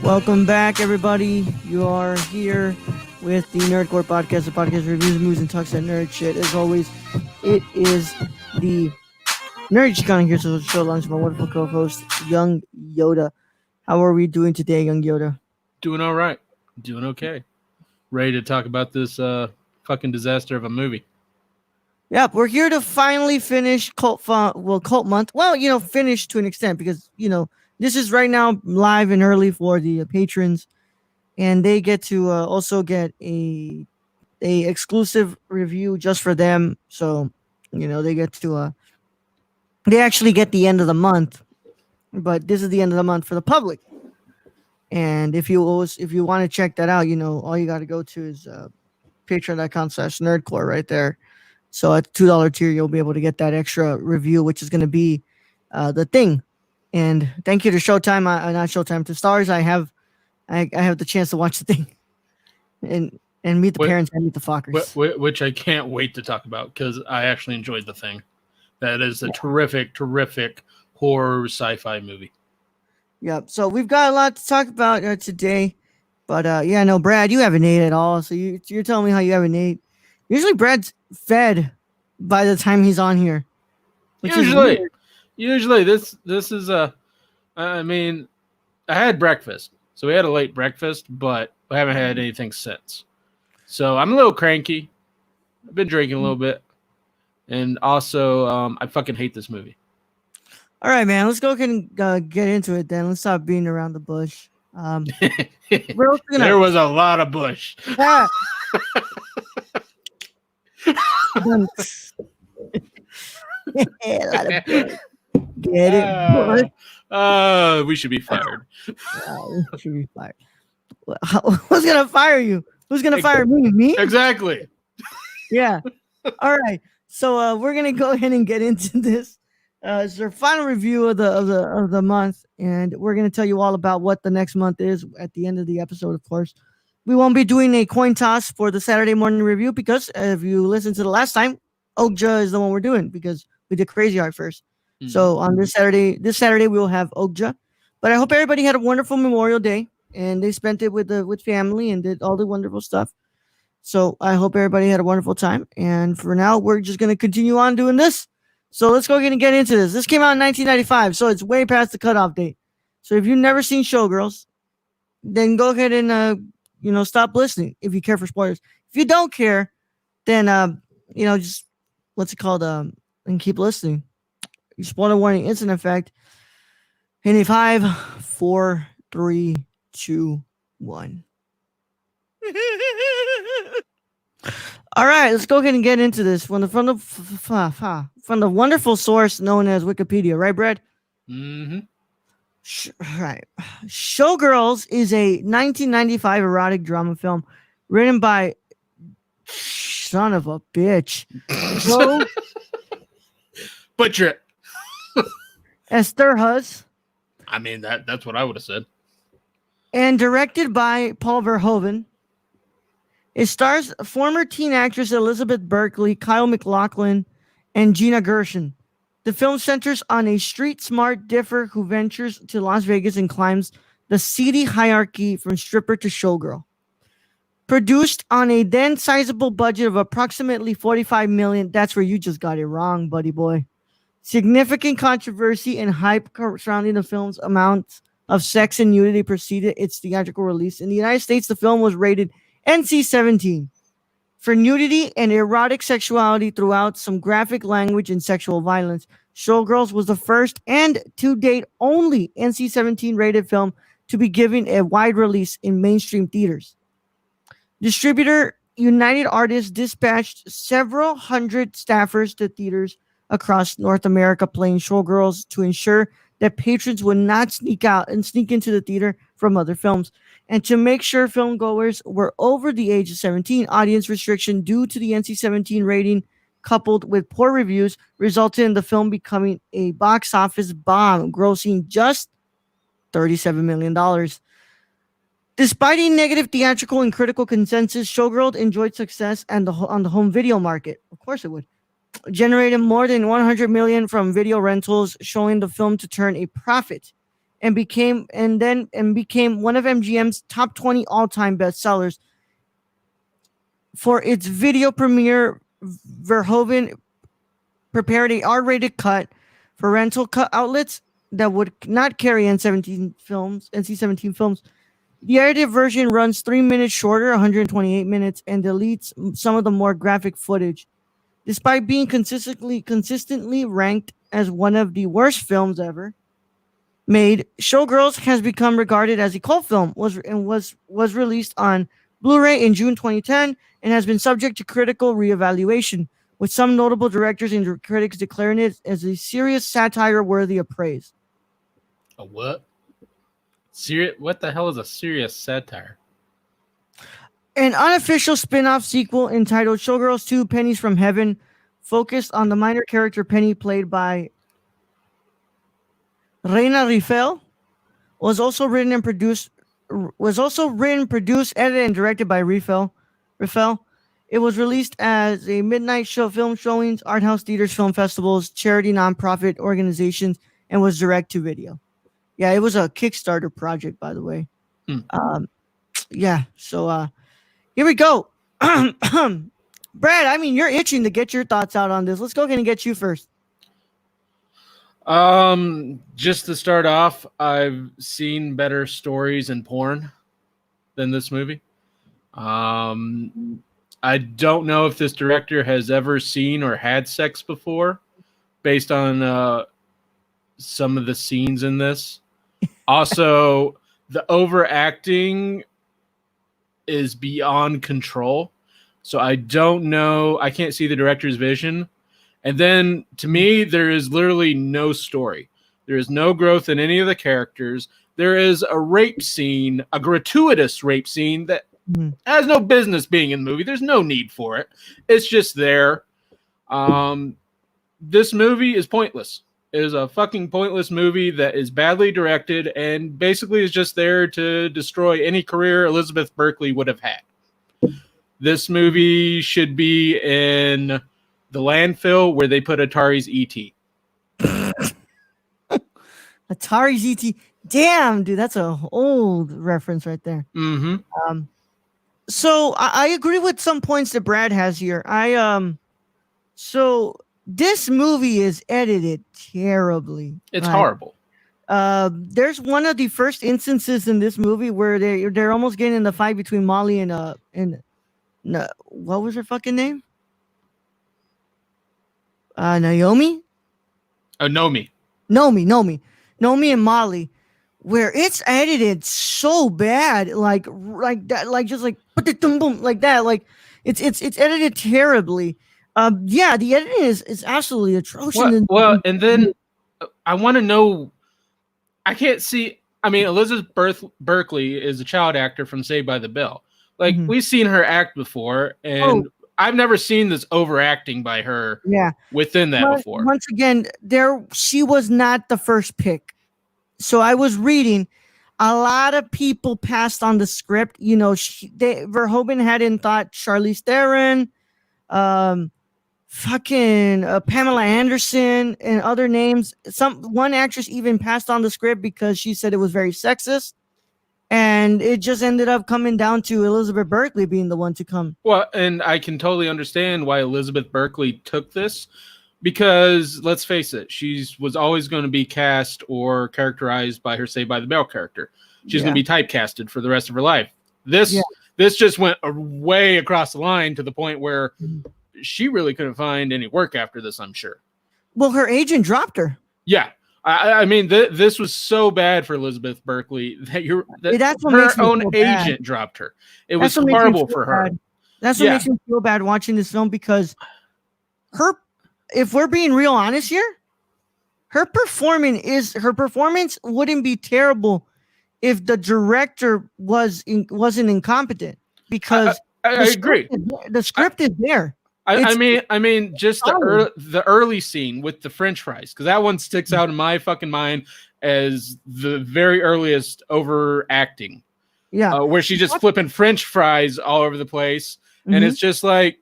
Welcome back, everybody. You are here with the Nerdcore Podcast, the podcast reviews, movies, and talks that nerd shit. As always, it is the Nerd Con here, so show along to my wonderful co-host, Young Yoda. How are we doing today, Young Yoda? Doing all right. Doing okay. Ready to talk about this fucking disaster of a movie. Yep, we're here to finally finish Cult Month. Well, finish to an extent because, this is right now live and early for the patrons, and they get to also get a exclusive review just for them. So, they get to they actually get the end of the month, but this is the end of the month for the public. And if you want to check that out, all you got to go to is patreon.com/nerdcore right there. So at $2 tier, you'll be able to get that extra review, which is going to be the thing. And thank you to Showtime, not Showtime, to Stars. I have the chance to watch the thing and meet the parents and meet the fuckers. Which I can't wait to talk about because I actually enjoyed the thing. That is a terrific horror sci-fi movie. Yep. So we've got a lot to talk about today. But no, Brad, you haven't ate at all. So you're telling me how you haven't ate. Usually Brad's fed by the time he's on here. Usually this is I had breakfast. So we had a late breakfast, but I haven't had anything since. So I'm a little cranky. I've been drinking a little bit. And also, I fucking hate this movie. All right, man. Let's go ahead and get into it then. Let's stop beating around the bush. There was a lot of bush. Yeah. A lot of bush. Get it? We should be fired. We should be fired. Who's gonna fire you? Who's gonna fire me? Me? Exactly. Yeah. All right. So we're gonna go ahead and get into this. It's our final review of the month, and we're gonna tell you all about what the next month is at the end of the episode. Of course, we won't be doing a coin toss for the Saturday morning review because if you listen to the last time, Okja is the one we're doing because we did Crazy Art first. Mm-hmm. So on this Saturday we will have Okja. But I hope everybody had a wonderful Memorial Day and they spent it with family and did all the wonderful stuff. So I hope everybody had a wonderful time. And for now, we're just going to continue on doing this. So let's go ahead and get into this. This came out in 1995, so it's way past the cutoff date. So if you've never seen Showgirls, then go ahead and stop listening if you care for spoilers. If you don't care, then just what's it called? And keep listening. Spoiler warning, instant effect. In a 5, 4, 3, 2, 1. All right, let's go ahead and get into this from the wonderful source known as Wikipedia, right, Brad? Mm-hmm. Right. Showgirls is a 1995 erotic drama film written by son of a bitch. Butcher it. Esther Hus. I mean, that's what I would have said. And directed by Paul Verhoeven. It stars former teen actress Elizabeth Berkley, Kyle MacLachlan, and Gina Gershon. The film centers on a street-smart differ who ventures to Las Vegas and climbs the seedy hierarchy from stripper to showgirl. Produced on a then sizable budget of approximately $45 million. That's where you just got it wrong, buddy boy. Significant controversy and hype surrounding the film's amounts of sex and nudity preceded its theatrical release. In the United States, the film was rated NC-17 for nudity and erotic sexuality throughout, some graphic language and sexual violence. Showgirls was the first and to date only NC-17 rated film to be given a wide release in mainstream theaters. Distributor United Artists dispatched several hundred staffers to theaters across North America playing Showgirls to ensure that patrons would not sneak into the theater from other films. And to make sure filmgoers were over the age of 17, audience restriction due to the NC-17 rating coupled with poor reviews resulted in the film becoming a box office bomb, grossing just $37 million. Despite a negative theatrical and critical consensus, Showgirls enjoyed success on the home video market. Of course it would. Generated more than $100 million from video rentals, showing the film to turn a profit and became one of MGM's top 20 all-time bestsellers. For its video premiere, Verhoeven prepared a R-rated cut for rental cut outlets that would not carry NC-17 films. The edited version runs 3 minutes shorter, 128 minutes, and deletes some of the more graphic footage. Despite being consistently ranked as one of the worst films ever made, Showgirls has become regarded as a cult film. Was released on Blu-ray in June 2010 and has been subject to critical reevaluation, with some notable directors and critics declaring it as a serious satire worthy of praise. A what? What the hell is a serious satire? An unofficial spin-off sequel entitled Showgirls 2 Pennies from Heaven focused on the minor character Penny, played by Reina Riffel, was also written, produced, edited, and directed by Riffel. It was released as a midnight show, film showings, art house theaters, film festivals, charity nonprofit organizations, and was direct to video. Yeah, it was a Kickstarter project, by the way. Yeah, so here we go. Brad, I mean, you're itching to get your thoughts out on this. Let's go ahead and get you first. Just to start off, I've seen better stories in porn than this movie. I don't know if this director has ever seen or had sex before, based on some of the scenes in this. Also, the overacting is beyond control. So I don't know. I can't see the director's vision. And then, to me, there is literally no story. There is no growth in any of the characters. There is a rape scene, a gratuitous rape scene that has no business being in the movie. There's no need for it. It's just there. This movie is pointless. It is a fucking pointless movie that is badly directed and basically is just there to destroy any career Elizabeth Berkley would have had. This movie should be in the landfill where they put Atari's E.T. Atari's E.T. Damn, dude, that's a old reference right there. Mm-hmm. So I agree with some points that Brad has here. So this movie is edited terribly. It's horrible. There's one of the first instances in this movie where they're almost getting in the fight between Molly and what was her fucking name? Naomi? Nomi and Molly, where it's edited so bad, like that, like just like boom, like that, like it's edited terribly. Yeah, the editing is absolutely atrocious. Well, and then I want to know. I can't see. I mean, Elizabeth Berkley is a child actor from Saved by the Bell. Like we've seen her act before, and I've never seen this overacting by her. Yeah, within that before. Once again, she was not the first pick. So I was reading. A lot of people passed on the script. You know, Verhoeven hadn't thought Charlize Theron, Pamela Anderson, and other names. One actress even passed on the script because she said it was very sexist. And it just ended up coming down to Elizabeth Berkley being the one to come. Well, and I can totally understand why Elizabeth Berkley took this, because let's face it, she was always going to be cast or characterized by her Saved by the Bell character. She's going to be typecasted for the rest of her life. This just went way across the line to the point where she really couldn't find any work after this, I'm sure. Well, her agent dropped her. Yeah. I mean, this was so bad for Elizabeth Berkley that what her own agent dropped her. It was horrible for her. That's what makes me feel bad watching this film, because if we're being real honest here, her performance wouldn't be terrible if the director wasn't incompetent, because I agree. The script is there. I mean, just the early scene with the French fries, because that one sticks out in my fucking mind as the very earliest overacting. Yeah, where she's just flipping French fries all over the place, and it's just like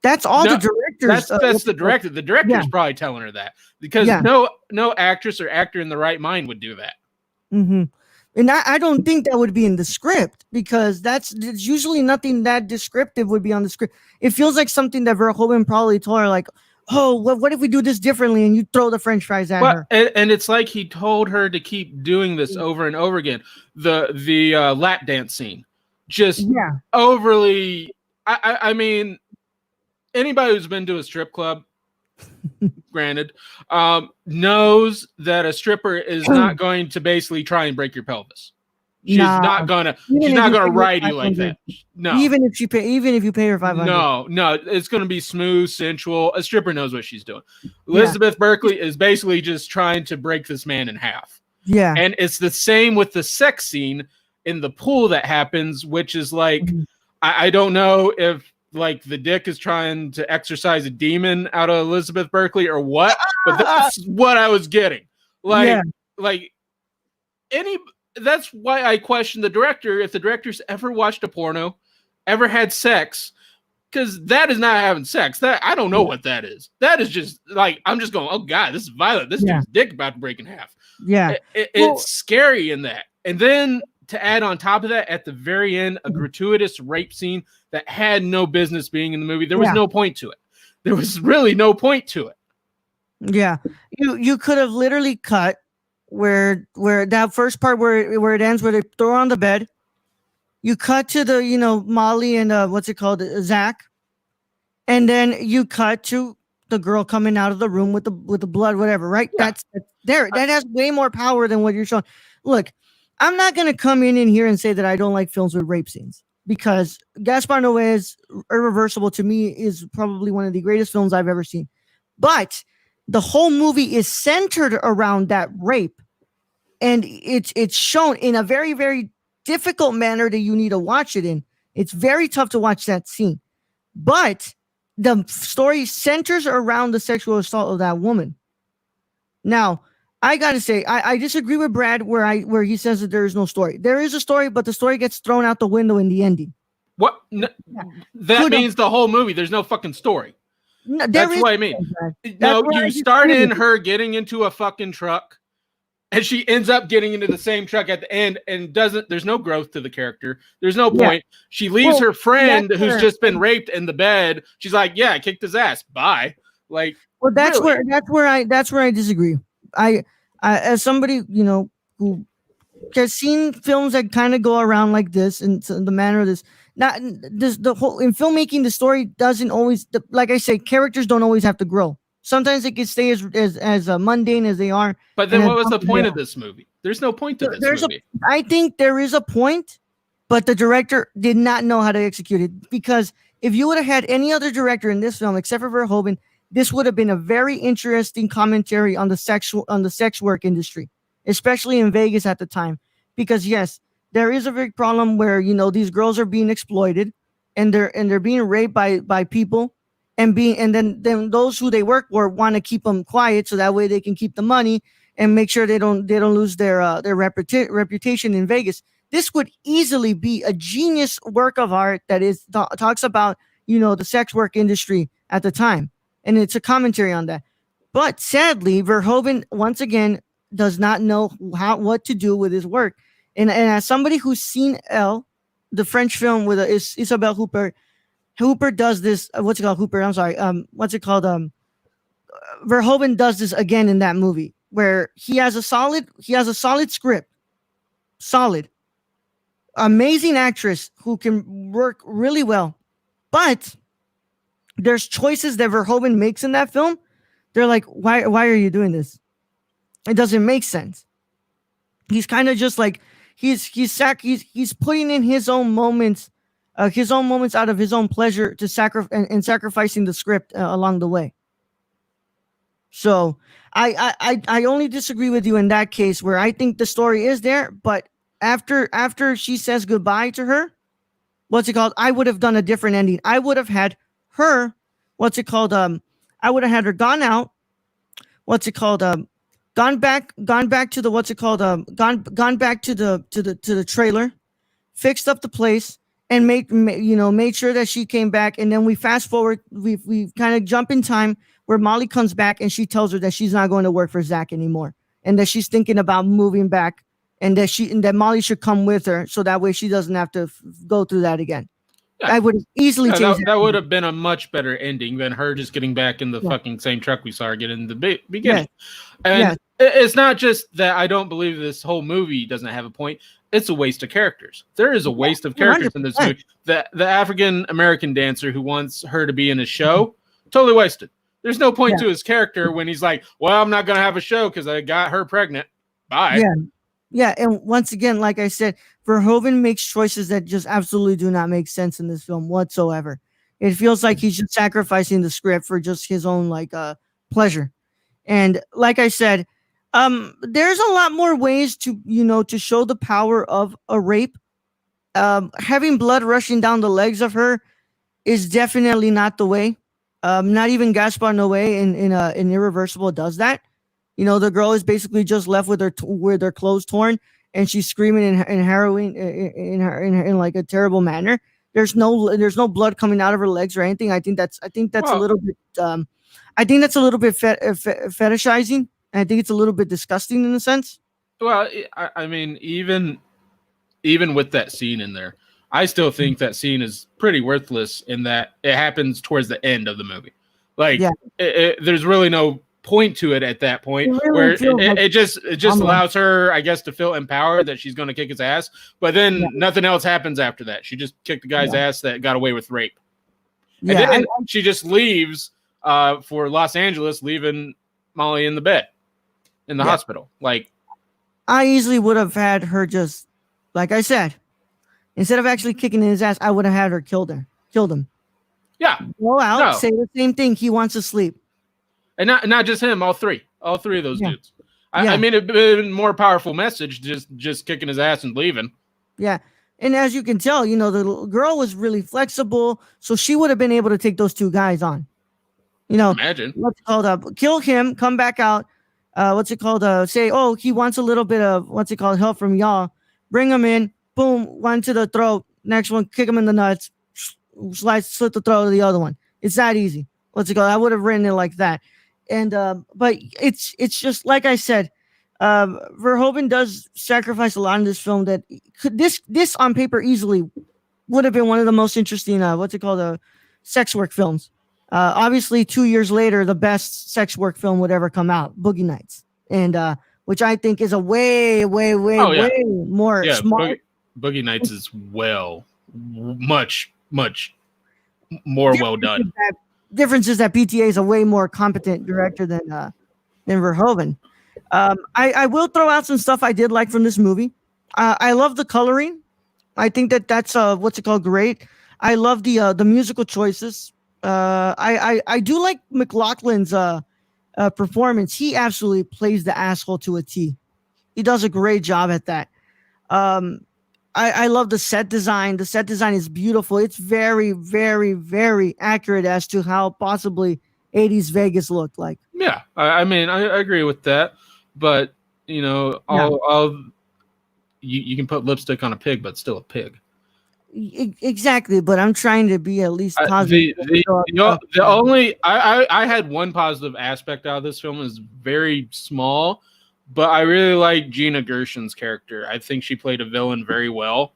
that's all the directors. That's the director. The director's probably telling her that, because no actress or actor in the right mind would do that. Mm-hmm. And I don't think that would be in the script because there's usually nothing that descriptive would be on the script. It feels like something that Verhoeven probably told her, like, "Oh, what if we do this differently?" And you throw the French fries at Well, her. and it's like he told her to keep doing this over and over again. The lap dance scene, just Yeah, overly. I mean, anybody who's been to a strip club, granted, knows that a stripper is not going to basically try and break your pelvis. She's nah. not gonna. She's Even if not you gonna pay her ride you like 500, that. No. even if you pay her 500. No, it's going to be smooth, sensual. A stripper knows what she's doing. Yeah. Elizabeth Berkley is basically just trying to break this man in half. Yeah. And it's the same with the sex scene in the pool that happens, which is like, Mhm. I don't know if like the dick is trying to exorcise a demon out of Elizabeth Berkley or what, but that's what I was getting. Like, Yeah. like any, that's why I question the director. If the director's ever watched a porno, ever had sex, because that is not having sex. That I don't know what that is. That is just like I'm just going, oh god, this is violent. This dude's dick about to break in half. Yeah. It's scary in that. And then to add on top of that, at the very end, a gratuitous rape scene that had no business being in the movie. There was no point to it. There was really no point to it. Yeah. You could have literally cut where that first part where it ends, where they throw her on the bed. You cut to the, Molly and what's it called, Zach, and then you cut to the girl coming out of the room with the blood, whatever, right? Yeah. That's there. That has way more power than what you're showing. Look, I'm not gonna come in here and say that I don't like films with rape scenes because Gaspar Noé's Irreversible to me is probably one of the greatest films I've ever seen. But the whole movie is centered around that rape, and it's shown in a very, very difficult manner that you need to watch it in. It's very tough to watch that scene, but the story centers around the sexual assault of that woman. Now, I gotta say, I disagree with Brad where he says that there is no story. There is a story, but the story gets thrown out the window in the ending. What? That means the whole movie. There's no fucking story. No, that's what I mean. No, you start in her getting into a fucking truck, and she ends up getting into the same truck at the end, and there's no growth to the character. There's no point. She leaves her friend who's just been raped in the bed. She's like, yeah, I kicked his ass. Bye. Like, well, that's where I disagree. I as somebody, who has seen films that kind of go around like this and the manner of this, not this, the whole in filmmaking, the story doesn't always, like I say, characters don't always have to grow. Sometimes it can stay as mundane as they are. But then what was the point of this movie? There's no point to this movie. I think there is a point, but the director did not know how to execute it, because if you would have had any other director in this film except for Verhoeven, this would have been a very interesting commentary on the sex work industry, especially in Vegas at the time. Because yes, there is a big problem where these girls are being exploited, and they're being raped by people, and then those who they work for want to keep them quiet so that way they can keep the money and make sure they don't lose their reputation in Vegas. This would easily be a genius work of art that talks about the sex work industry at the time, and it's a commentary on that. But sadly, Verhoeven once again does not know what to do with his work. And as somebody who's seen Elle, the French film with Isabelle Huppert, Hooper does this. What's it called? Hooper. I'm sorry. What's it called? Verhoeven does this again in that movie where he has a solid script, solid, amazing actress who can work really well, but there's choices that Verhoeven makes in that film. They're like, why are you doing this? It doesn't make sense. He's kind of just like he's putting in his own moments out of his own pleasure to sacrificing the script along the way. So I only disagree with you in that case, where I think the story is there, but after she says goodbye to her, what's it called? I would have done a different ending. I would have had her, what's it called? I would have had her gone out. What's it called? Gone back to the what's it called? Gone back to the trailer, fixed up the place, and made sure that she came back. And then we fast forward, we kind of jump in time where Molly comes back and she tells her that she's not going to work for Zach anymore, and that she's thinking about moving back and that Molly should come with her, so that way she doesn't have to go through that again. Yeah. I would easily Yeah, change that would have been a much better ending than her just getting back in the fucking same truck we saw her get in the beginning. Yes. And Yes. it's not just that I don't believe this whole movie doesn't have a point. It's a waste of characters. There is a waste of characters in this movie. The African American dancer who wants her to be in a show, totally wasted. There's no point to his character when he's like, well, I'm not going to have a show because I got her pregnant. Bye. Yeah. Yeah. And once again, like I said, Verhoeven makes choices that just absolutely do not make sense in this film whatsoever. It feels like he's just sacrificing the script for just his own pleasure. And like I said, there's a lot more ways to show the power of a rape. Having blood rushing down the legs of her is definitely not the way. Not even Gaspar Noé in Irreversible does that. The girl is basically just left with her clothes torn, and she's screaming and harrowing in like a terrible manner. There's no blood coming out of her legs or anything. I think that's a little bit. I think that's a little bit fetishizing. And I think it's a little bit disgusting in a sense. Well, I mean, even with that scene in there, I still think that scene is pretty worthless in that it happens towards the end of the movie. Like, there's really no point to it at that point, where it just allows her, I guess, to feel empowered that she's going to kick his ass. But then nothing else happens after that. She just kicked the guy's ass that got away with rape. And then she just leaves for Los Angeles, leaving Molly in the bed in the hospital. Like, I easily would have had her just, like I said, instead of actually kicking his ass, I would have had her killed him. Yeah. Go out, say the same thing. He wants to sleep. And not just him, all three of those dudes. I mean, it'd been a more powerful message, just kicking his ass and leaving. Yeah. And as you can tell, the girl was really flexible, so she would have been able to take those two guys on. Imagine. What's it called? Kill him, come back out. Say, oh, he wants a little bit of, help from y'all. Bring him in. Boom, one to the throat. Next one, kick him in the nuts. Slit the throat of the other one. It's that easy. I would have written it like that. And but it's just like I said, Verhoeven does sacrifice a lot in this film that this on paper easily would have been one of the most interesting sex work films. Obviously 2 years later, the best sex work film would ever come out, Boogie Nights, and which I think is a way more smart. Boogie Nights is much more well done. Difference is that PTA is a way more competent director than Verhoeven. I will throw out some stuff I did like from this movie. I love the coloring. I think that's great. I love the musical choices. I do like McLaughlin's performance. He absolutely plays the asshole to a T. He does a great job at that. I love the set design. The set design is beautiful. It's very, very, very accurate as to how possibly 80s Vegas looked like. Yeah, I mean, I agree with that. But, you can put lipstick on a pig, but still a pig. Exactly, but I'm trying to be at least positive. I had one positive aspect out of this film is very small. But I really like Gina Gershon's character. I think she played a villain very well,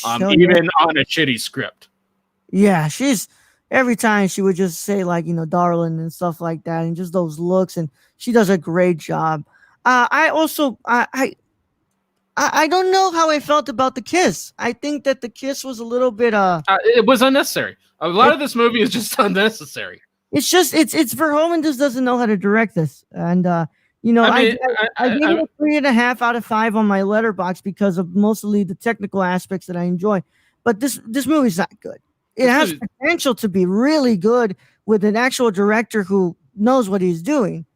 even on a shitty script. Yeah, she's every time she would just say darling and stuff like that, and just those looks, and she does a great job. I don't know how I felt about the kiss. I think that the kiss was a little bit it was unnecessary. A lot of this movie is just unnecessary. It's Verhoeven just doesn't know how to direct this, and I gave it a 3.5 out of 5 on my letterbox because of mostly the technical aspects that I enjoy. But this movie's not good. It has potential to be really good with an actual director who knows what he's doing.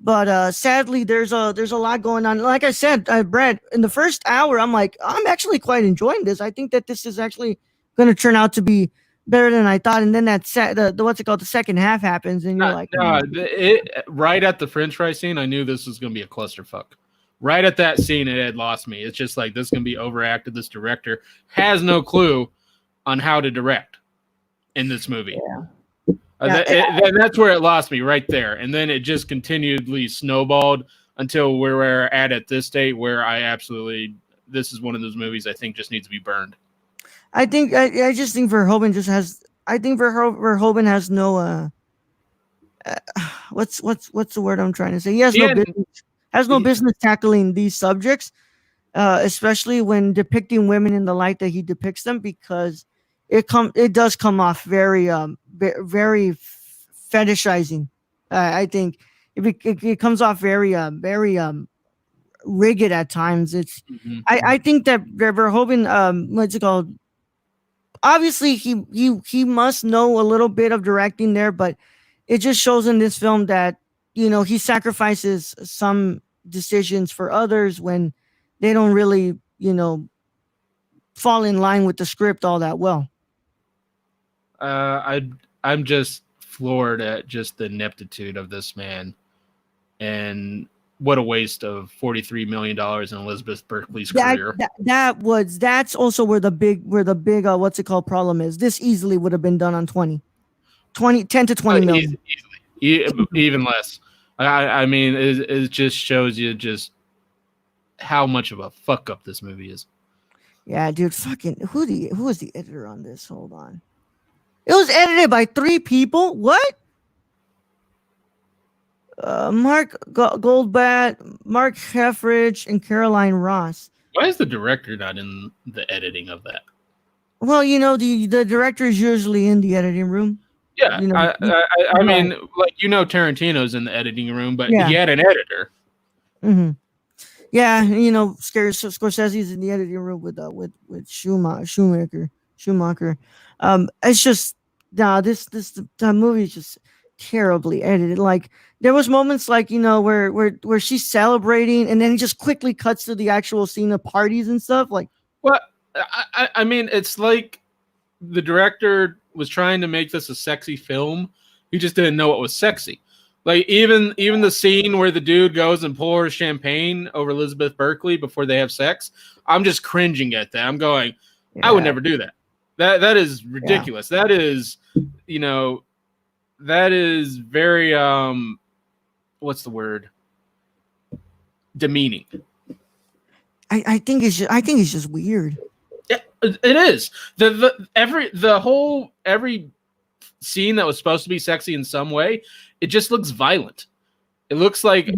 But sadly, there's a lot going on. Like I said, Brad, in the first hour, I'm actually quite enjoying this. I think that this is actually going to turn out to be better than I thought. And then the second half happens, and you're right at the French fry scene, I knew this was going to be a clusterfuck. Right at that scene, it had lost me. It's just like, this is going to be overacted. This director has no clue on how to direct in this movie. Yeah. That's where it lost me right there. And then it just continually snowballed until where we're at this date, where I absolutely this is one of those movies I think just needs to be burned. I just think Verhoeven just has. I think Verhoeven has no uh, what's the word I'm trying to say? He has He no had, business tackling these subjects, especially when depicting women in the light that he depicts them, because it does come off very very fetishizing. I think it comes off very very rigid at times. Mhm. I think that Verhoeven, what's it called? Obviously, he must know a little bit of directing there, but it just shows in this film that he sacrifices some decisions for others when they don't really fall in line with the script all that well. I'm just floored at just the ineptitude of this man, and what a waste of $43 million in Elizabeth Berkley's career. That's also where the big what's it called problem is. This easily would have been done on 10 to 20 million. Even less. I mean, it just shows you just how much of a fuck up this movie is. Yeah, dude, fucking who was the editor on this? Hold on. It was edited by 3 people. What? Mark Goldbat, Mark Heffridge, and Caroline Ross. Why is the director not in the editing of that? Well, the director is usually in the editing room. Yeah, You know, I mean, like Tarantino's in the editing room, but yeah. he had an editor. Mm-hmm. Yeah, Scorsese's in the editing room with Schumacher. It's just the movie is just terribly edited. Like there was moments like where she's celebrating, and then it just quickly cuts to the actual scene of parties and stuff. Like, well, I mean, it's like the director was trying to make this a sexy film. He just didn't know what was sexy. Like even the scene where the dude goes and pours champagne over Elizabeth Berkley before they have sex, I'm just cringing at that. I'm going, I would never do that. That is ridiculous. Yeah. That is very what's the word? Demeaning. I think it's just weird. Yeah, it is. Every scene that was supposed to be sexy in some way, it just looks violent. It looks like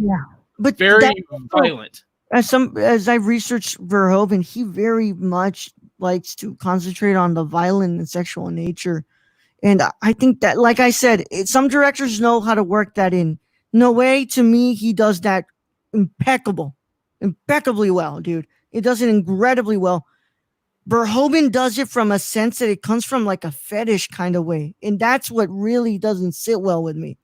but very violent. As I researched Verhoeven, he very much likes to concentrate on the violent and sexual nature. And I think that, like I said, some directors know how to work that in. No way, to me, he does that impeccably well, dude. It does it incredibly well. Verhoeven does it from a sense that it comes from like a fetish kind of way, and that's what really doesn't sit well with me.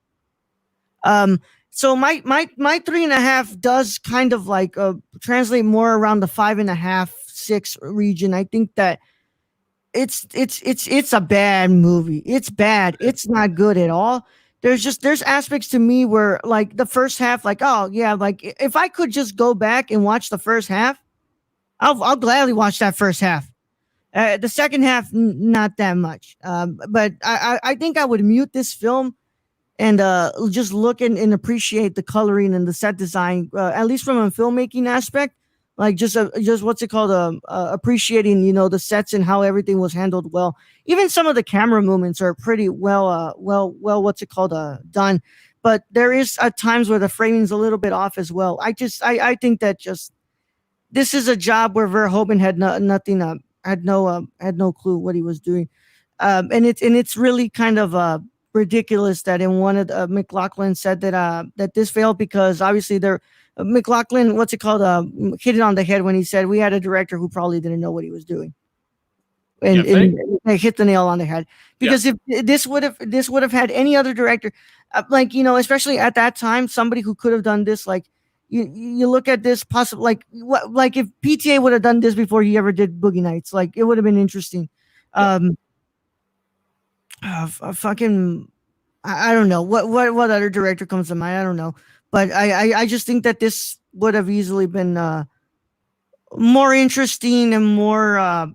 So my 3.5 does kind of like translate more around the 5.5, 6 region. I think that it's a bad movie. It's bad. It's not good at all. There's aspects to me where like the first half, like, oh yeah, like if I could just go back and watch the first half, I'll gladly watch that first half. The second half, not that much. But I think I would mute this film and just look and appreciate the coloring and the set design, at least from a filmmaking aspect. Like just what's it called? Appreciating the sets and how everything was handled well. Even some of the camera movements are pretty well what's it called done. But there is at times where the framing's a little bit off as well. I think that just this is a job where Verhoeven had no clue what he was doing, and it's really kind of ridiculous that in one of McLaughlin said that this failed because obviously McLaughlin, what's it called, hit it on the head when he said we had a director who probably didn't know what he was doing, and they hit the nail on the head because if this would have had any other director, especially at that time, somebody who could have done this, like. You look at this possible like if PTA would have done this before he ever did Boogie Nights, like it would have been interesting. Fucking I don't know what other director comes to mind. I don't know, but I just think that this would have easily been more interesting and more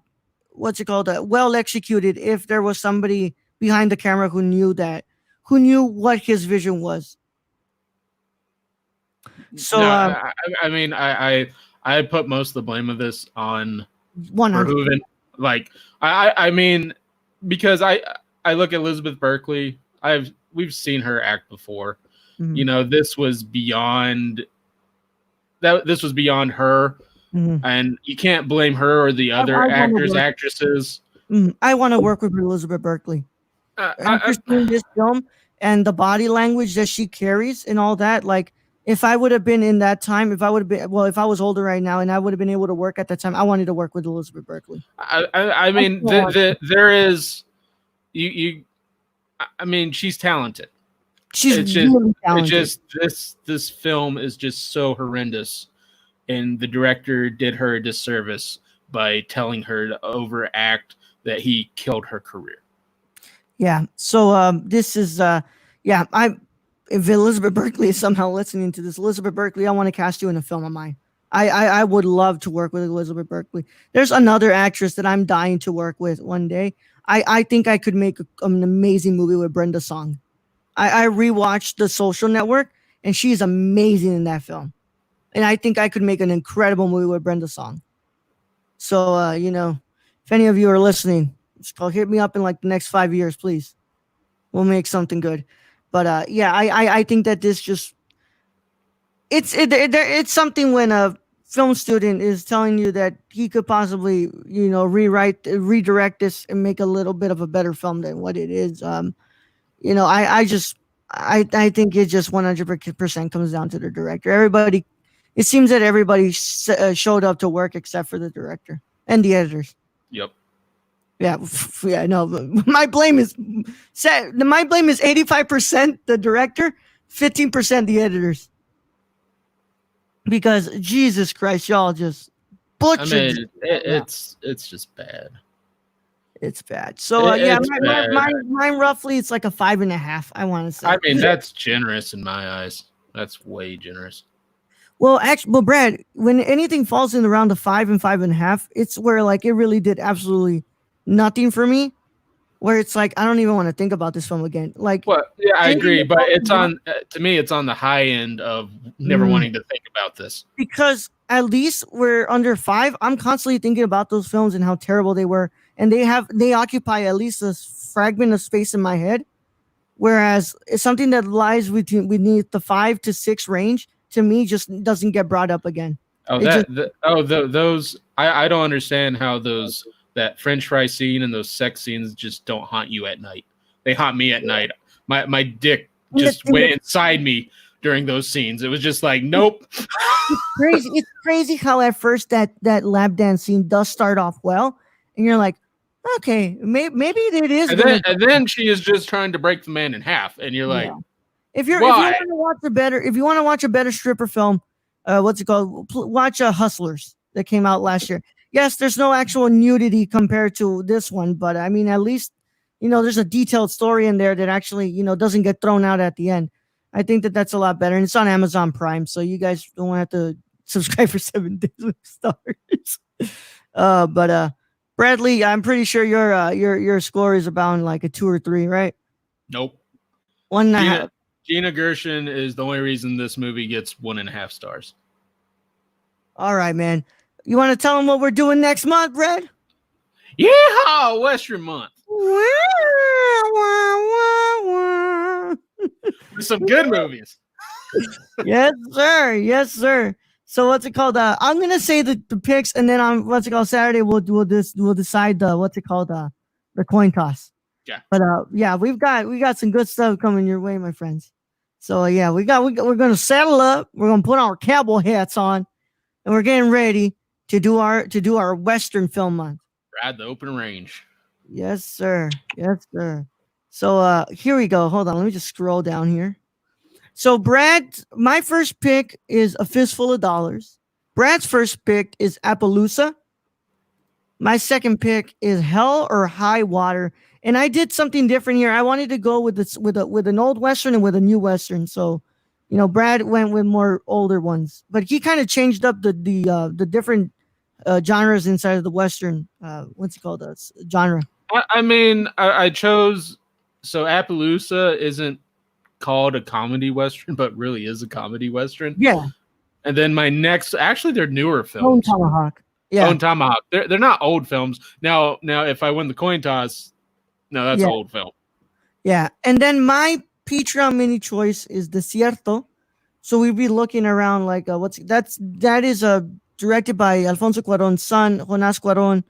what's it called, well executed if there was somebody behind the camera who knew what his vision was. So No, I mean, I put most of the blame of this on 100. Verhoeven. Like, I mean, because I look at Elizabeth Berkley. We've seen her act before. Mhm. You know, this was beyond that. This was beyond her, Mhm. and you can't blame her or the other I want to actors, work. actresses. I want to work with Elizabeth Berkley. After I, seeing this film and the body language that she carries and all that, like if I would have been in that time, if I was older right now and I would have been able to work at that time, I wanted to work with Elizabeth Berkley. I I mean, still want to. there is you. I mean, she's talented. She's It's just, really it's talented. just this film is just so horrendous, and the director did her a disservice by telling her to overact that he killed her career. Yeah. So this is yeah, I if Elizabeth Berkley is somehow listening to this, Elizabeth Berkley, I want to cast you in a film of mine. I would love to work with Elizabeth Berkley. There's another actress that I'm dying to work with one day. I think I could make an amazing movie with Brenda Song. I rewatched The Social Network and she's amazing in that film. And I think I could make an incredible movie with Brenda Song. So if any of you are listening, just call hit me up in like the next 5 years, please. We'll make something good. But yeah, I think that this just it's something when a film student is telling you that he could possibly redirect this and make a little bit of a better film than what it is. I think it just 100% comes down to the director. It seems that everybody showed up to work except for the director and the editors. Yep. Yeah, yeah, no. My blame is 85% the director, 15% the editors. Because Jesus Christ, y'all just I butchered. mean, it's just bad. It's bad. So yeah, It's bad. mine roughly it's like a 5.5. I want to say. I mean, that's generous in my eyes. That's way generous. Well, Brad, when anything falls in around the 5 and 5.5, it's where like it really did absolutely nothing for me. Where it's like I don't even want to think about this film again. Like, Well, yeah, I anything agree, that but falls it's around- on to me. It's on the high end of never Mm, wanting to think about this. because at least we're under 5. I'm constantly thinking about those films and how terrible they were, and they occupy at least a fragment of space in my head. Whereas it's something that lies beneath the 5 to 6 range to me just doesn't get brought up again. Oh, It just those I don't understand how that French fry scene and those sex scenes just don't haunt you at night. They haunt me at night. My dick just went inside me during those scenes. It was just like, nope. crazy. It's crazy how at first that lap dance scene does start off well, and you're like, okay, maybe it is. And then she is just trying to break the man in half, and you're like, Yeah. If you why? want to watch a better stripper film, what's it called? Watch Hustlers that came out last year. Yes, there's no actual nudity compared to this one, but I mean, at least there's a detailed story in there that actually doesn't get thrown out at the end. I think that that's a lot better, and it's on Amazon Prime, so you guys don't have to subscribe for 7 days with stars. But Bradley, I'm pretty sure your score is about like a 2 or 3, right? Nope. 1.5. Gina Gershon is the only reason this movie gets 1.5 stars. All right, man. You want to tell them what we're doing next month, Brad? Yeehaw! Western Month. With some good movies. Yes, sir. Yes, sir. So what's it called? I'm gonna say the picks, and then on Saturday we'll decide the coin toss. Yeah. But yeah, we got some good stuff coming your way, my friends. So yeah, we're gonna saddle up. We're gonna put our cowboy hats on, and we're getting ready to do our Western film month. Ride the open range. Yes, sir. Yes, sir. So here we go. Hold on, let me just scroll down here. So Brad, my first pick is A Fistful of Dollars. Brad's first pick is Appaloosa. My second pick is Hell or High Water. And I did something different here. I wanted to go with an old Western and with a new Western. So, Brad went with more older ones, but he kind of changed up the different genres inside of the Western. What's it called? Genre. I mean, I chose. So Appaloosa isn't called a comedy Western, but really is a comedy Western. Yeah. And then my next, actually, they're newer Bone films. Tomahawk. Yeah. Bone Tomahawk. They're not old films. Now, if I win the coin toss, no, that's Yeah. an old film. Yeah. And then my Patreon mini choice is Desierto. So we'd be looking around like that is directed by Alfonso Cuarón's son, Jonas Cuarón.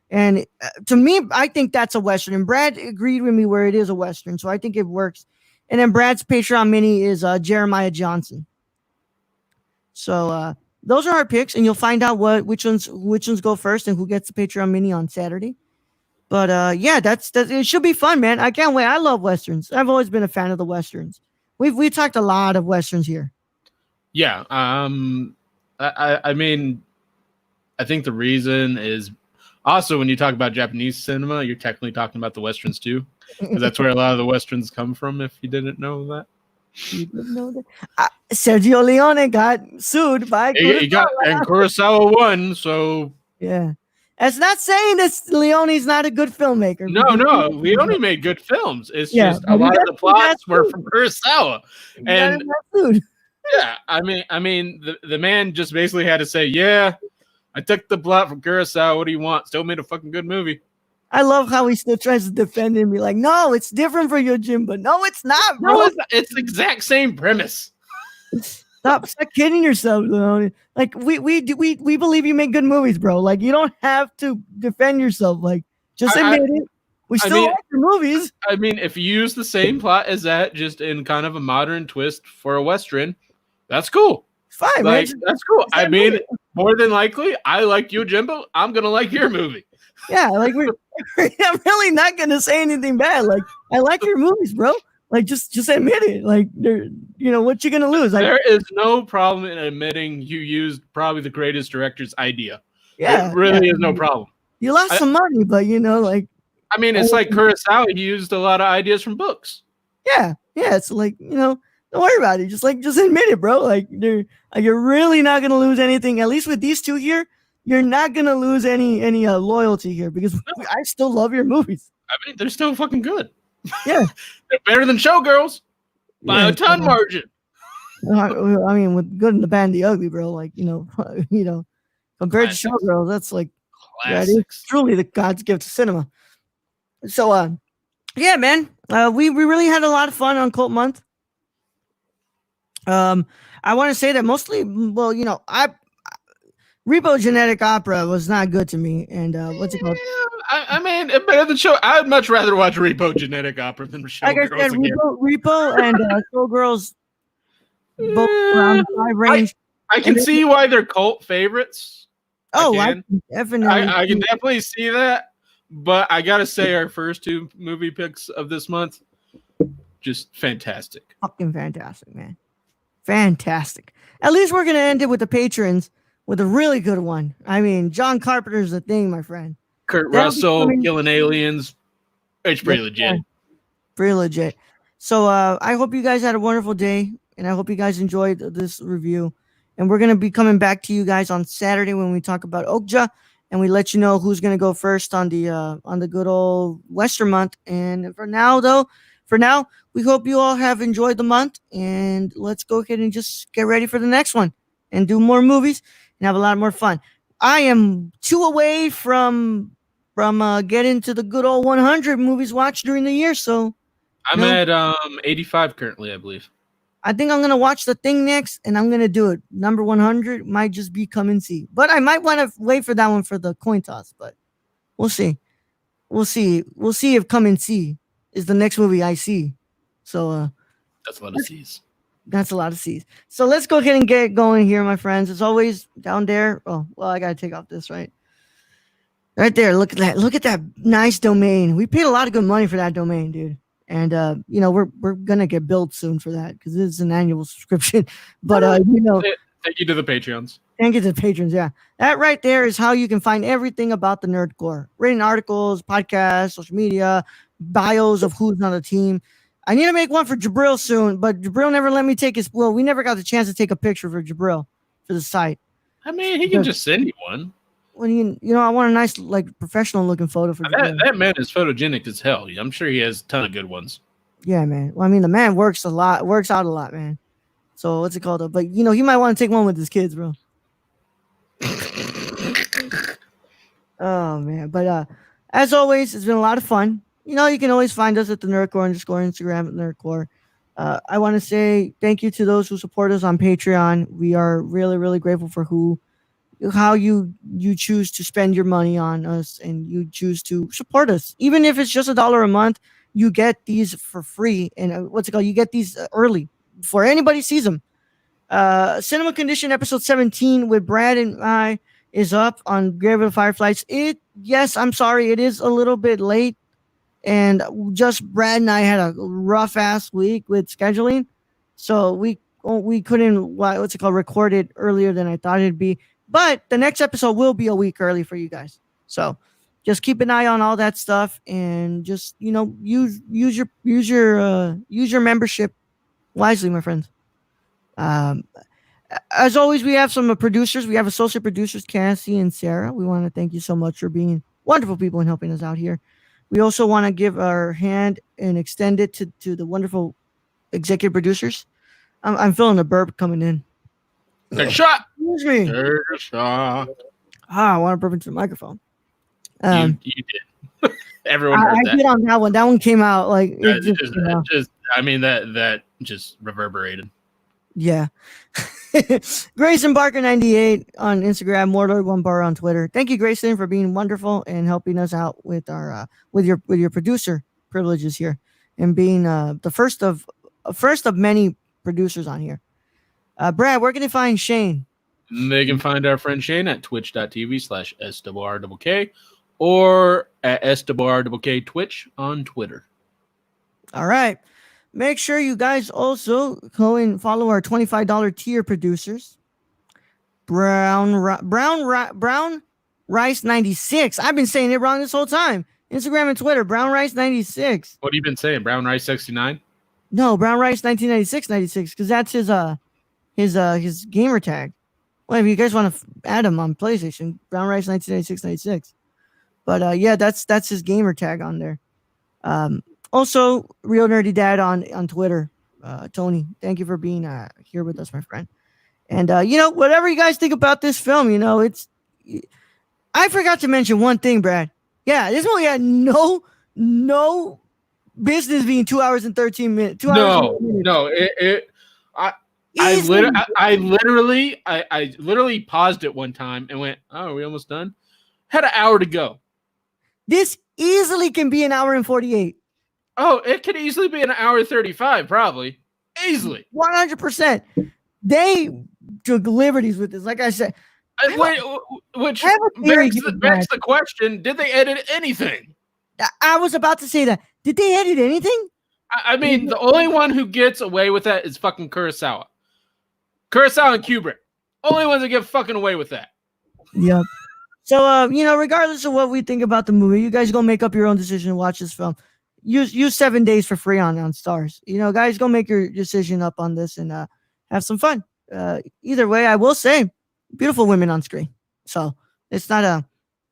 And to me, I think that's a Western. And Brad agreed with me where it is a Western. So I think it works. And then Brad's Patreon mini is Jeremiah Johnson. So those are our picks, and you'll find out which ones go first and who gets the Patreon mini on Saturday. But yeah, that's it should be fun, man. I can't wait. I love Westerns. I've always been a fan of the Westerns. We talked a lot of Westerns here. Yeah. I mean, I think the reason is also when you talk about Japanese cinema, you're technically talking about the Westerns too, because that's where a lot of the Westerns come from, if you didn't know that. You didn't know that? Sergio Leone got sued by Kurosawa. And Kurosawa won, so... Yeah. That's not saying that Leone's not a good filmmaker. No, Leone made good films. It's just a lot of the plots were from Kurosawa. And yeah, I mean, the man just basically had to say, yeah, I took the plot from Kurosawa. What do you want? Still made a fucking good movie. I love how he still tries to defend him. Be like, no, it's different for Yojimba. No, it's not, bro. No, it's the exact same premise. Stop kidding yourself, Leone. Like we believe you make good movies, bro. Like you don't have to defend yourself. Like just admit it. We still like your movies. I mean, if you use the same plot as that, just in kind of a modern twist for a Western, that's cool. Fine, like, man. That's cool. I mean, more than likely, I like Yojimbo. I'm gonna like your movie. Yeah, like I'm really not gonna say anything bad. Like I like your movies, bro. Like just admit it. Like what you gonna lose? Like, there is no problem in admitting you used probably the greatest director's idea. Yeah, it really is no problem. You lost some money, but like. I mean, it's like Kurosawa. He used a lot of ideas from books. Yeah. It's like don't worry about it. Just admit it, bro. Like you're really not gonna lose anything. At least with these two here, you're not gonna lose any loyalty here because I still love your movies. I mean, they're still fucking good. Yeah, they're better than Showgirls by a ton margin. I mean, with Good and the Bad and the Ugly, bro. Like compared Classics. To Showgirls, that's like that is truly the God's gift to cinema. So, yeah, man, we really had a lot of fun on Cult Month. I want to say that mostly, well, Repo Genetic Opera was not good to me, and what's it called? I mean, better than Show. I'd much rather watch Repo Genetic Opera than Showgirls. Like I said, Repo and Showgirls both around the 5 range. I can see why they're cult favorites. Oh, I can definitely see that. But I gotta say, our first 2 movie picks of this month, just fantastic. Fucking fantastic, man. Fantastic. At least we're gonna end it with the patrons with a really good one. I mean, John Carpenter's the thing, my friend. Kurt Russell killing aliens. It's pretty legit. Pretty legit. So I hope you guys had a wonderful day, and I hope you guys enjoyed this review. And we're gonna be coming back to you guys on Saturday when we talk about Okja, and we let you know who's gonna go first on the good old Western month. And for now, we hope you all have enjoyed the month, and let's go ahead and just get ready for the next one and do more movies and have a lot more fun. I am 2 away from getting to the good old 100 movies watched during the year. So I'm at 85 currently, I believe. I think I'm gonna watch The Thing next, and I'm gonna do it. Number 100 might just be Come and See, but I might want to wait for that one for the coin toss. But we'll see. We'll see if Come and See is the next movie I see. So that's a lot of C's. That's a lot of C's. So let's go ahead and get going here, my friends. As always, down there. Oh, well, I gotta take off this right there. Look at that. Look at that nice domain. We paid a lot of good money for that domain, dude. And we're gonna get billed soon for that because it's an annual subscription. But thank you to the Patreons. Thank you to the patrons. Yeah, that right there is how you can find everything about the Nerdcore: written articles, podcasts, social media, bios of who's on the team. I need to make one for Jabril soon, but Jabril never let me take his. Well, we never got the chance to take a picture for Jabril for the site. I mean, he can just send you one. When I want a nice, like, professional looking photo for that man is photogenic as hell. I'm sure he has a ton of good ones. Yeah, man. Well, I mean, the man works out a lot, man. So what's it called? But he might want to take one with his kids, bro. Oh man, but as always, it's been a lot of fun. You can always find us at the Nerdcore _ Instagram at Nerdcore. I want to say thank you to those who support us on Patreon. We are really, really grateful for how you choose to spend your money on us, and you choose to support us. Even if it's just $1 a month, you get these for free. And what's it called? You get these early before anybody sees them. Cinema Condition episode 17 with Brad and I is up on Grave of the Fireflies. Yes, I'm sorry, it is a little bit late, and just Brad and I had a rough ass week with scheduling, so we couldn't record it earlier than I thought it'd be. But the next episode will be a week early for you guys, so just keep an eye on all that stuff, and just use your membership wisely, my friends. As always, we have some producers. We have associate producers, Cassie and Sarah. We want to thank you so much for being wonderful people and helping us out here. We also want to give our hand and extend it to the wonderful executive producers. I'm feeling a burp coming in. Take a shot. Excuse me. Take a shot. I want to burp into the microphone. You did. Everyone heard that. I did on that one. That one came out like that just reverberated. Yeah. Grayson Barker 98 on Instagram, Mordor One Bar on Twitter. Thank you, Grayson, for being wonderful and helping us out with our with your producer privileges here, and being the first of many producers on here. Brad, where can they find Shane? They can find our friend Shane at twitch.tv/SWRKK or at SWRKK Twitch on Twitter. All right. Make sure you guys also go and follow our $25 tier producers. Brown Rice 96. I've been saying it wrong this whole time. Instagram and Twitter, Brown Rice 96. What have you been saying? Brown Rice 69? No, Brown Rice 1996 because that's his gamer tag. Well, if you guys want to add him on PlayStation, Brown Rice 1996. But yeah, that's his gamer tag on there. Also, Real Nerdy Dad on Twitter. Tony, thank you for being here with us, my friend. And whatever you guys think about this film, I forgot to mention one thing, Brad. Yeah, this movie had no business being 2 hours and 13 minutes. 2 hours. No. I literally paused it one time and went, "Oh, are we almost done?" Had an hour to go. This easily can be an hour and 48. Oh, it could easily be an hour 35, probably. Easily. 100%. They took liberties with this. Like I said. Which begs the question, did they edit anything? I was about to say that. Did they edit anything? I mean, the only one who gets away with that is fucking Kurosawa. Kurosawa and Kubrick. Only ones that get fucking away with that. Yep. So, regardless of what we think about the movie, you guys go make up your own decision and watch this film. Use 7 days for free on Stars. Guys, go make your decision up on this and have some fun. Either way, I will say, beautiful women on screen. So it's not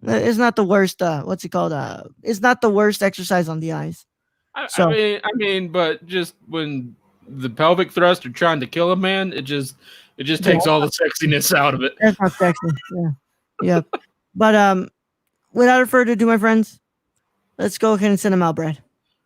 the worst. What's it called? It's not the worst exercise on the eyes. I mean, but just when the pelvic thrust are trying to kill a man, it just takes all the sexiness out of it. That's not sexy. Yeah. But without further ado, my friends, let's go ahead and send them out, Brad.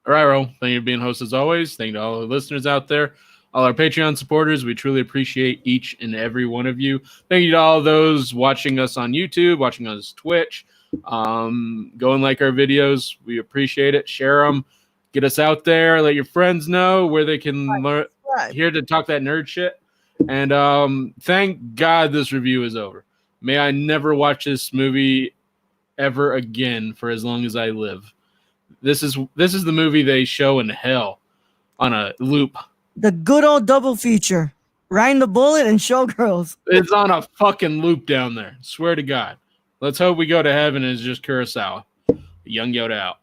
All right, Ro. Thank you for being host as always. Thank you to all the listeners out there, all our Patreon supporters. We truly appreciate each and every one of you. Thank you to all those watching us on YouTube, watching us Twitch. Go and like our videos. We appreciate it. Share them. Get us out there. Let your friends know where they can learn here to talk that nerd shit. And thank God this review is over. May I never watch this movie ever again for as long as I live. This is the movie they show in hell on a loop. The good old double feature. Riding the Bullet and Showgirls. It's on a fucking loop down there. Swear to God. Let's hope we go to heaven and it's just Kurosawa. Young Yoda out.